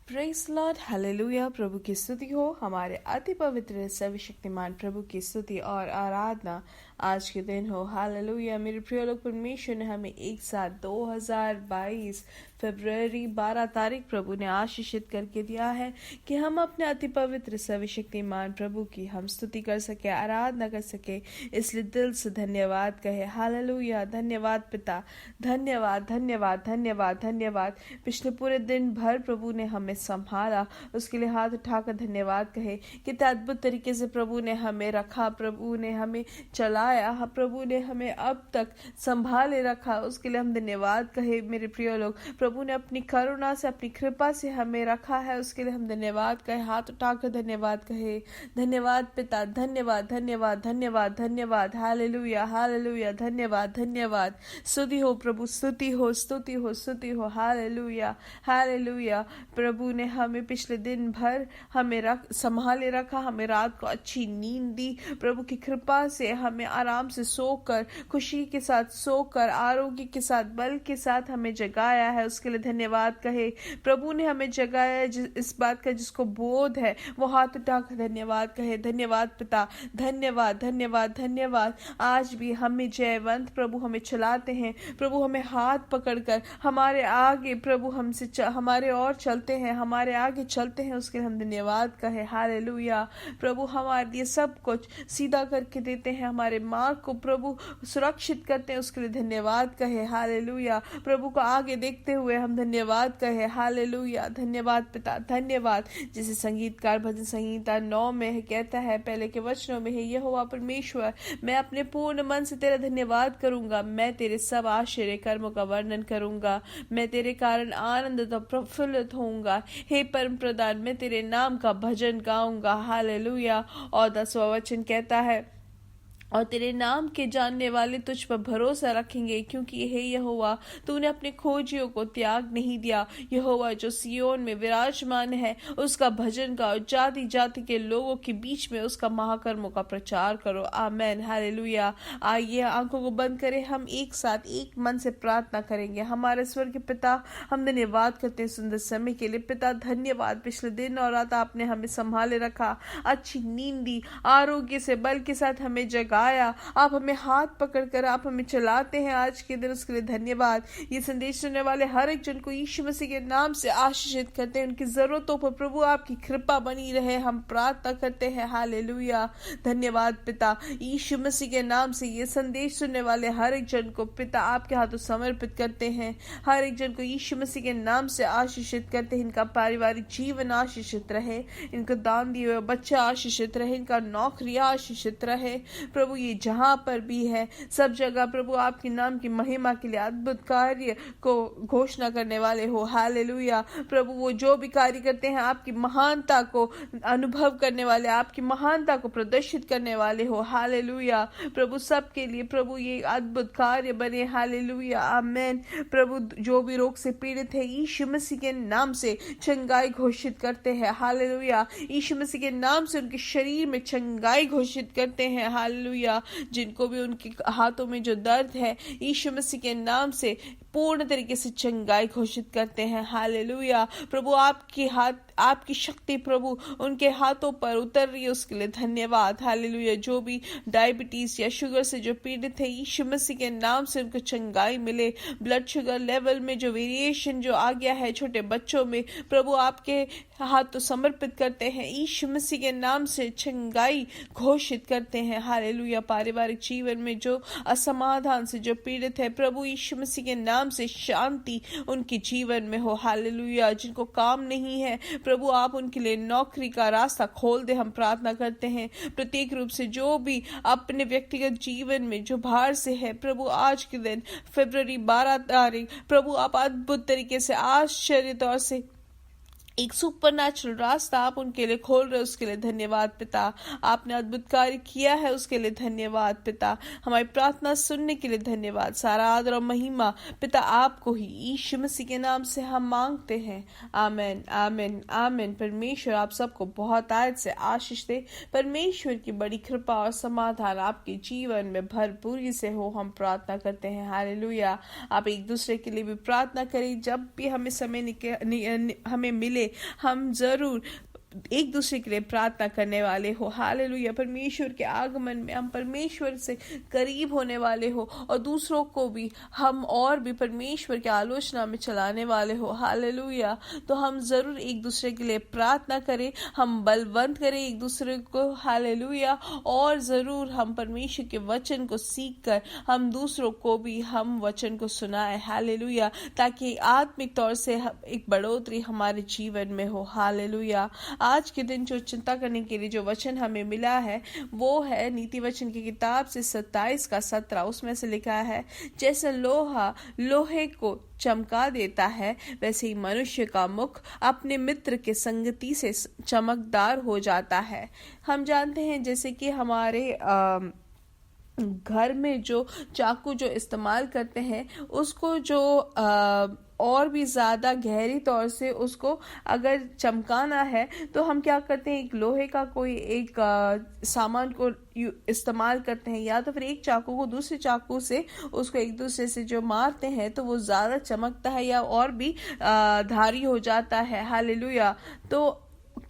Praise Lord, hallelujah. प्रभु की स्तुति हो। हमारे अति पवित्र सर्वशक्तिमान प्रभु की स्तुति और आराधना आज के दिन हो। हालेलुया। मेरे प्रिय लोग, परमेश्वर ने हमें एक साथ 2022 फरवरी 12 तारीख प्रभु ने आशीषित करके दिया है कि हम अपने अति पवित्र सर्वशक्तिमान प्रभु की हम स्तुति कर सके, आराधना कर सके। इसलिए दिल से धन्यवाद कहे। हालेलुया। धन्यवाद पिता, धन्यवाद धन्यवाद धन्यवाद धन्यवाद। पिछले पूरे दिन भर प्रभु ने हमें संभाला, उसके लिए हाथ उठाकर धन्यवाद कहे। कितने अद्भुत तरीके से प्रभु ने हमें रखा, प्रभु ने हमें चलाया, प्रभु ने हमें अब तक संभाले रखा, उसके लिए हम धन्यवाद कहे। मेरे प्रिय लोग, प्रभु ने अपनी करुणा से, अपनी कृपा से हमें रखा है, उसके लिए हम धन्यवाद कहे। हाथ उठाकर धन्यवाद कहे। धन्यवाद पिता, धन्यवाद धन्यवाद धन्यवाद धन्यवाद। Hallelujah hallelujah. धन्यवाद धन्यवाद। स्तुति हो प्रभु, स्तुति हो स्तुति हो स्तुति हो। Hallelujah hallelujah. प्रभु ने हमें पिछले दिन भर हमें संभाले रखा, हमें रात को अच्छी नींद दी। प्रभु की कृपा से हमें आराम से सोकर, खुशी के साथ सोकर, आरोग्य के साथ, बल के साथ हमें जगाया है, उसके लिए धन्यवाद कहे। प्रभु ने हमें जगाया इस बात का जिसको बोध है वो हाथ उठाकर धन्यवाद कहे। धन्यवाद पिता, धन्यवाद धन्यवाद धन्यवाद। आज भी हमें जयवंत प्रभु हमें चलाते हैं, प्रभु हमें हाथ पकड़कर हमारे आगे प्रभु हमसे हमारे और चलते हैं, हमारे आगे चलते हैं, उसके लिए हम धन्यवाद कहे। हालेलुया। प्रभु हमारे लिए सब कुछ सीधा करके देते हैं, हमारे मार्ग को प्रभु सुरक्षित करते हैं, उसके लिए धन्यवाद कहे। हालेलुया। प्रभु को आगे देखते हुए हम धन्यवाद कहे। हालेलुया। धन्यवाद पिता, धन्यवाद। जैसे संगीतकार भजन संहिता 9 में कहता है, पहले के वचनों में है, यहोवा परमेश्वर, मैं अपने पूर्ण मन से तेरा धन्यवाद करूंगा, मैं तेरे सब आश्चर्य कर्मों का वर्णन करूंगा, मैं तेरे कारण आनंदित और प्रफुल्लित होऊंगा। हे परम प्रधान, मैं तेरे नाम का भजन गाऊंगा। हालेलुया। और 10वां वचन कहता है, और तेरे नाम के जानने वाले तुझ पर भरोसा रखेंगे, क्योंकि हे यहोवा, तूने अपने खोजियों को त्याग नहीं दिया। यहोवा जो सियोन में विराजमान है, उसका भजन गाओ, जाति जाति के लोगों के बीच में उसका महाकर्मों का प्रचार करो। आमेन। हालेलुया। आइए आंखों को बंद करें, हम एक साथ एक मन से प्रार्थना करेंगे। हमारे स्वर्ग के पिता, हम धन्यवाद करते हैं सुंदर समय के लिए। पिता धन्यवाद, पिछले दिन और रात आपने हमें संभाले रखा, अच्छी नींद दी, आरोग्य से बल के साथ हमें जगाया, आप हमें हाथ पकड़कर आप हमें चलाते हैं आज के दिन, उसके लिए धन्यवाद। ये संदेश सुनने वाले हर एक जन को यीशु मसीह के नाम से आशीषित करते हैं, उनकी जरूरतों पर प्रभु आपकी कृपा बनी रहे, हम प्रार्थना करते हैं। हालेलुया। धन्यवाद पिता, यीशु मसीह के नाम से ये संदेश सुनने वाले हर एक जन को पिता आपके हाथों समर्पित करते हैं। हर एक जन को यीशु मसीह के नाम से आशीषित करते हैं। इनका पारिवारिक जीवन आशीषित रहे, इनको दान दिए हुए बच्चा आशीषित रहे, इनका नौकरी आशीषित रहे। प्रभु ये जहां पर भी है, सब जगह प्रभु आपके नाम की महिमा के लिए अद्भुत कार्य को घोषणा करने वाले हो। हालेलुया। प्रभु वो जो भी कार्य करते हैं, आपकी महानता को अनुभव करने वाले, आपकी महानता को प्रदर्शित करने वाले हो। हालेलुया। प्रभु सबके लिए प्रभु ये अद्भुत कार्य बने। हालेलुया। आमेन। प्रभु जो भी रोग से पीड़ित है, यीशु मसीह के नाम से चंगाई घोषित करते हैं। हालेलुया। यीशु मसीह के नाम से उनके शरीर में चंगाई घोषित करते हैं। हालेलुया। जिनको भी उनके हाथों में जो दर्द है, यीशु मसीह के नाम से पूर्ण तरीके से चंगाई घोषित करते हैं। हालेलुया। प्रभु आपकी हाथ, आपकी शक्ति प्रभु उनके हाथों पर उतर रही है, उसके लिए धन्यवाद। हालेलुया। जो भी डायबिटीज या शुगर से जो पीड़ित है, यीशु मसीह के नाम से उनको चंगाई मिले। ब्लड शुगर लेवल में जो वेरिएशन जो आ गया है छोटे बच्चों में, प्रभु आपके हाथ तो समर्पित करते हैं, यीशु मसीह के नाम से चंगाई घोषित करते हैं। हालेलुया। पारिवारिक जीवन में जो असमाधान से जो पीड़ित है, प्रभु यीशु मसीह के नाम से शांति उनके जीवन में हो। हालेलुया। जिनको काम नहीं है, प्रभु आप उनके लिए नौकरी का रास्ता खोल दे, हम प्रार्थना करते हैं। प्रत्येक रूप से जो भी अपने व्यक्तिगत जीवन में जो भार से है, प्रभु आज के दिन फरवरी 12 तारीख प्रभु आप अद्भुत तरीके से, आश्चर्य तौर से एक सुपरनैचुरल रास्ता आप उनके लिए खोल रहे, उसके लिए धन्यवाद पिता। आपने अद्भुत कार्य किया है, उसके लिए धन्यवाद पिता। हमारी प्रार्थना सुनने के लिए धन्यवाद। सारा आदर और महिमा पिता आपको ही, यीशु मसीह के नाम से हम मांगते हैं। आमेन आमेन आमेन। परमेश्वर आप सबको बहुत आयत से आशीष दे। परमेश्वर की बड़ी कृपा और समाधान आपके जीवन में भरपूरी से हो, हम प्रार्थना करते हैं। हालेलुया। आप एक दूसरे के लिए भी प्रार्थना करें, जब भी हमें समय हमें मिले पहले हम जरूर एक दूसरे के लिए प्रार्थना करने वाले हो। हालेलुया। परमेश्वर के आगमन में हम परमेश्वर से करीब होने वाले हो और दूसरों को भी हम और भी परमेश्वर के आलोचना में चलाने वाले हो। हालेलुया। तो हम जरूर एक दूसरे के लिए प्रार्थना करें, हम बलवंत करें एक दूसरे को। हालेलुया। और जरूर हम परमेश्वर के वचन को सीख कर हम दूसरों को भी हम वचन को सुनाए। हालेलुया। ताकि आत्मिक तौर से एक बढ़ोतरी हमारे जीवन में हो। हालेलुया। आज के दिन जो चिंता करने के लिए जो वचन हमें मिला है वो है नीति वचन की किताब से 27 का 17। उसमें से लिखा है, जैसे लोहा लोहे को चमका देता है वैसे ही मनुष्य का मुख अपने मित्र के संगति से चमकदार हो जाता है। हम जानते हैं जैसे कि हमारे घर में जो चाकू जो इस्तेमाल करते हैं उसको जो और भी ज़्यादा गहरी तौर से उसको अगर चमकाना है तो हम क्या करते हैं, एक लोहे का कोई एक सामान को इस्तेमाल करते हैं, या तो फिर एक चाकू को दूसरे चाकू से उसको एक दूसरे से जो मारते हैं तो वो ज़्यादा चमकता है या और भी धारी हो जाता है। हालेलुया। तो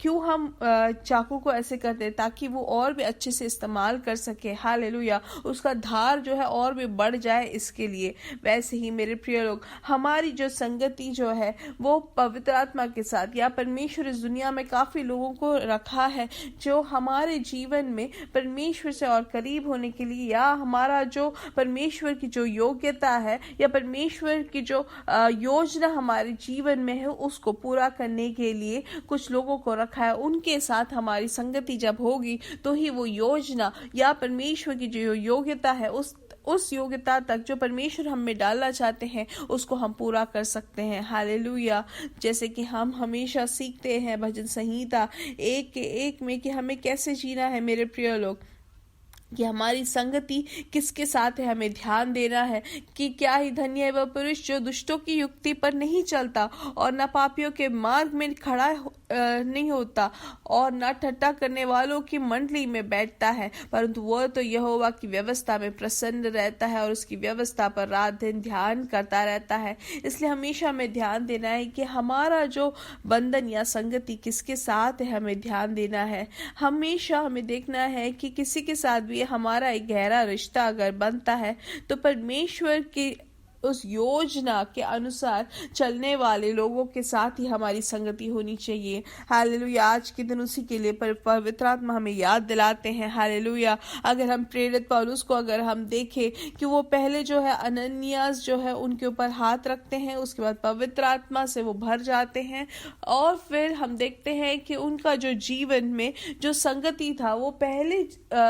क्यों हम चाकू को ऐसे करते हैं, ताकि वो और भी अच्छे से इस्तेमाल कर सके। हालेलुया। उसका धार जो है और भी बढ़ जाए इसके लिए। वैसे ही मेरे प्रिय लोग, हमारी जो संगति जो है वो पवित्र आत्मा के साथ, या परमेश्वर इस दुनिया में काफी लोगों को रखा है जो हमारे जीवन में परमेश्वर से और करीब होने के लिए, या हमारा जो परमेश्वर की जो योग्यता है या परमेश्वर की जो योजना हमारे जीवन में है उसको पूरा करने के लिए कुछ लोगों को रखा है। उनके साथ हमारी संगति जब होगी तो ही वो योजना या परमेश्वर की जो योग्यता है उस योग्यता तक जो परमेश्वर हम में डालना चाहते हैं उसको हम पूरा कर सकते हैं। हालेलुया। जैसे कि हम हमेशा सीखते हैं भजन संहिता 1 के 1 में कि हमें कैसे जीना है मेरे प्रिय लोग, कि हमारी संगति किसके साथ है हमें ध्यान देना है। कि क्या ही धन्य है वह पुरुष जो दुष्टों की युक्ति पर नहीं चलता और न पापियों के मार्ग में खड़ा नहीं होता और न ठट्ठा करने वालों की मंडली में बैठता है, परंतु वह तो यहोवा की व्यवस्था में प्रसन्न रहता है और उसकी व्यवस्था पर रात दिन ध्यान करता रहता है। इसलिए हमेशा हमें ध्यान देना है कि हमारा जो बंधन या संगति किसके साथ है, हमें ध्यान देना है। हमेशा हमें देखना है कि किसी के साथ भी हमारा एक गहरा रिश्ता अगर बनता है तो परमेश्वर की उस योजना के अनुसार चलने वाले लोगों के साथ ही हमारी संगति होनी चाहिए। हालेलुया। आज के दिन उसी के लिए पवित्र आत्मा हमें याद दिलाते हैं। हालेलुया। अगर हम प्रेरित पौलुस को अगर हम देखें कि वो पहले जो है अननियास जो है उनके ऊपर हाथ रखते हैं, उसके बाद पवित्र आत्मा से वो भर जाते हैं, और फिर हम देखते हैं कि उनका जो जीवन में जो संगति था वो पहले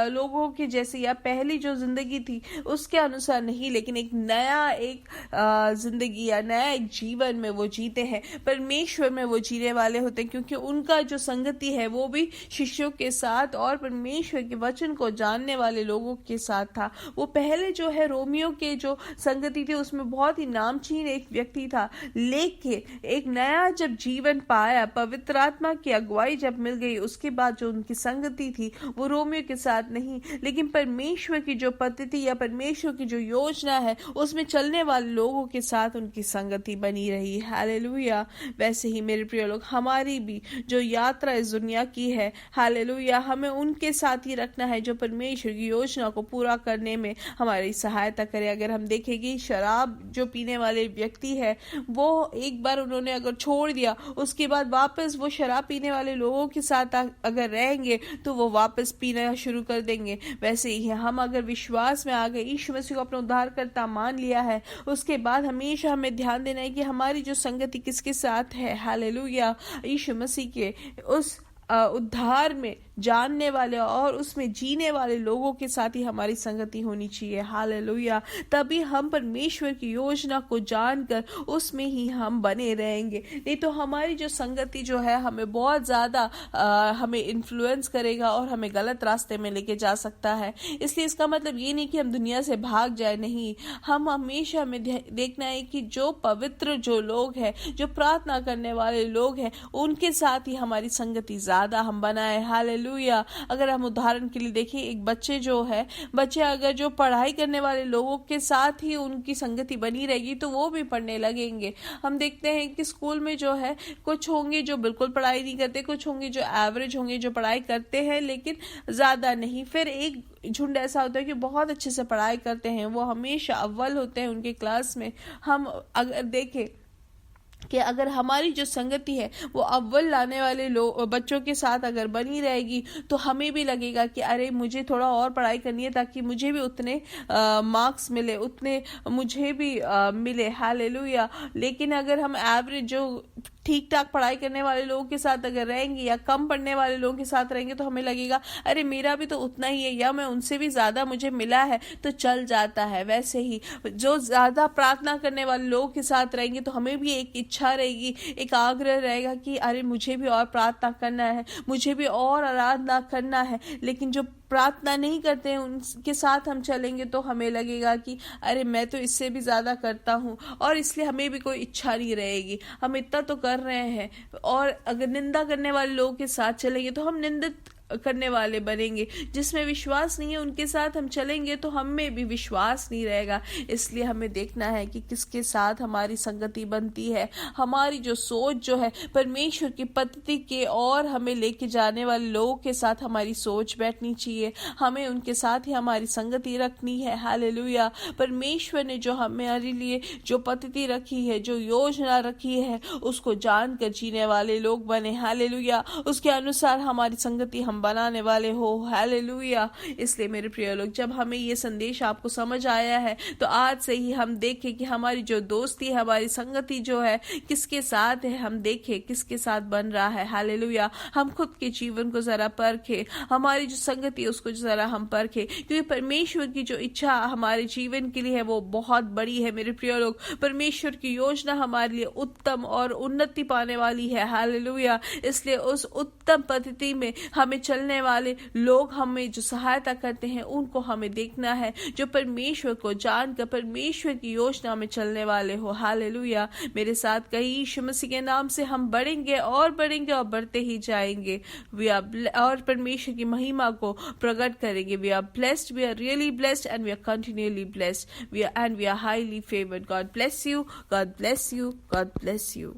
लोगों के जैसे या पहली जो जिंदगी थी उसके अनुसार नहीं, लेकिन एक नया एक जिंदगी या नया एक जीवन में वो जीते हैं, परमेश्वर में वो जीने वाले होते हैं, क्योंकि उनका जो संगति है वो भी शिष्यों के साथ और परमेश्वर के वचन को जानने वाले लोगों के साथ था। वो पहले जो है रोमियो के जो संगति थी उसमें बहुत ही नामचीन एक व्यक्ति था, लेकिन एक नया जब जीवन पाया, पवित्र आत्मा की अगुवाई जब मिल गई, उसके बाद जो उनकी संगति थी वो रोमियो के साथ नहीं, लेकिन परमेश्वर की जो पद्धति या परमेश्वर की जो योजना है उसमें चलने वाले लोगों के साथ उनकी संगति बनी रही। हालेलुया। वैसे ही मेरे प्रिय लोग, हमारी भी जो यात्रा इस दुनिया की है, हालेलुया, हमें उनके साथ ही रखना है जो परमेश्वर की योजना को पूरा करने में हमारी सहायता करे। अगर हम देखेंगे शराब जो पीने वाले व्यक्ति है वो एक बार उन्होंने अगर छोड़ दिया, उसके बाद वापस वो शराब पीने वाले लोगों के साथ अगर रहेंगे तो वो वापस पीना शुरू कर देंगे। वैसे ही हम अगर विश्वास में आ गए, यीशु मसीह को अपना उद्धारकर्ता मान लिया है, उसके बाद हमेशा हमें ध्यान देना है कि हमारी जो संगति किसके साथ है। हालेलुया। यीशु मसीह के उस उद्धार में जानने वाले और उसमें जीने वाले लोगों के साथ ही हमारी संगति होनी चाहिए। हालेलुया। तभी हम परमेश्वर की योजना को जानकर उसमें ही हम बने रहेंगे, नहीं तो हमारी जो संगति जो है हमें बहुत ज्यादा हमें इन्फ्लुएंस करेगा और हमें गलत रास्ते में लेके जा सकता है। इसलिए इसका मतलब ये नहीं कि हम दुनिया से भाग जाए, नहीं, हम हमेशा हमें देखना है कि जो पवित्र जो लोग हैं, जो प्रार्थना करने वाले लोग हैं, उनके साथ ही हमारी संगति ज़्यादा हम बनाए। हालेलुया। अगर हम उदाहरण के लिए देखिए, एक बच्चे अगर जो पढ़ाई करने वाले लोगों के साथ ही उनकी संगति बनी रहेगी तो वो भी पढ़ने लगेंगे। हम देखते हैं कि स्कूल में जो है, कुछ होंगे जो बिल्कुल पढ़ाई नहीं करते, कुछ होंगे जो एवरेज होंगे, जो पढ़ाई करते हैं लेकिन ज़्यादा नहीं। फिर एक झुंड ऐसा होता है कि बहुत अच्छे से पढ़ाई करते हैं, वो हमेशा अव्वल होते हैं उनके क्लास में। हम अगर देखें कि अगर हमारी जो संगति है वो अव्वल लाने वाले बच्चों के साथ अगर बनी रहेगी तो हमें भी लगेगा कि अरे मुझे थोड़ा और पढ़ाई करनी है ताकि मुझे भी उतने मार्क्स मिले, उतने मुझे भी मिले। हालेलुया। लेकिन अगर हम एवरेज जो ठीक ठाक पढ़ाई करने वाले लोगों के साथ अगर रहेंगे या कम पढ़ने वाले लोगों के साथ रहेंगे तो हमें लगेगा अरे मेरा भी तो उतना ही है या मैं उनसे भी ज़्यादा मुझे मिला है तो चल जाता है। वैसे ही जो ज़्यादा प्रार्थना करने वाले लोगों के साथ रहेंगे तो हमें भी एक इच्छा रहेगी, एक आग्रह रहेगा कि अरे मुझे भी और प्रार्थना करना है, मुझे भी और आराधना करना है। लेकिन जो प्रार्थना नहीं करते हैं उनके साथ हम चलेंगे तो हमें लगेगा कि अरे मैं तो इससे भी ज़्यादा करता हूँ, और इसलिए हमें भी कोई इच्छा नहीं रहेगी। हम इतना तो कर रहे हैं। और अगर निंदा करने वाले लोगों के साथ चलेंगे तो हम निंदित करने वाले बनेंगे। जिसमें विश्वास नहीं है उनके साथ हम चलेंगे तो हम में भी विश्वास नहीं रहेगा। इसलिए हमें देखना है कि किसके साथ हमारी संगति बनती है। हमारी जो सोच जो है परमेश्वर की पद्धति के और हमें लेके जाने वाले लोगों के साथ हमारी सोच बैठनी चाहिए। हमें उनके साथ ही हमारी संगति रखनी है। हालेलुया। परमेश्वर ने जो हमारे लिए जो पद्धति रखी है, जो योजना रखी है, उसको जानकर जीने वाले लोग बने। हालेलुया। उसके अनुसार हमारी संगति हम बनाने वाले हो। हालेलुया। इसलिए मेरे प्रिय लोग, जब हमें ये संदेश आपको समझ आया है तो आज से ही हम देखें कि हमारी जो दोस्ती है, हमारी संगति जो है किसके साथ है, हम देखें किसके साथ बन रहा है। हालेलुया। हम खुद के जीवन को जरा परखें, हमारी जो संगति है उसको जरा हम परखें, क्योंकि परमेश्वर की जो इच्छा हमारे जीवन के लिए है वो बहुत बड़ी है। मेरे प्रिय लोग, परमेश्वर की योजना हमारे लिए उत्तम और उन्नति पाने वाली है। हालेलुया। इसलिए उस उत्तम पद्धति में हमें चलने वाले लोग हमें जो सहायता करते हैं उनको हमें देखना है, जो परमेश्वर को जानकर परमेश्वर की योजना में चलने वाले हो। हालेलुया। मेरे साथ कहीं यीशु मसीह के नाम से हम बढ़ेंगे और बढ़ते ही जाएंगे। और परमेश्वर की महिमा को प्रकट करेंगे। We are blessed, we are really blessed and we are continuously blessed, we are highly favoured. God bless you, God bless you, God bless you.